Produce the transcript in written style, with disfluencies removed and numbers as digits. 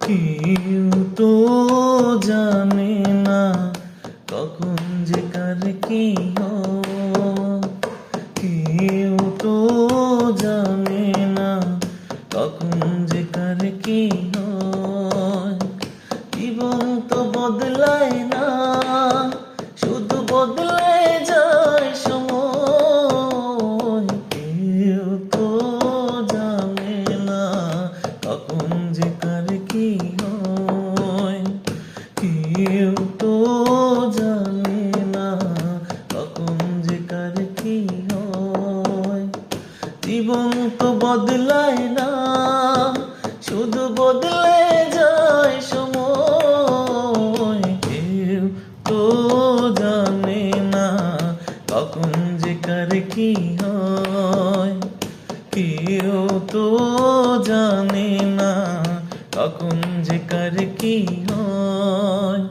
কেউ তো জানে না কখন যে কার কি হয়। কেউ তো জানে না কখন যে কার কি হয়। জীবন তো বদলায় না, শুধু বদলে যায় সময়। কেউ তো জানে না কখন যে কার কি হয়। কেউ তো জানে না কখন যে কার কি হয়। জীবন তো বদলায় না, শুধু বদলে যায় সময়। কেউ তো জানে না কখন যে কার কি হয়। কেউ তো জানে না কখন যে কার কি হয়।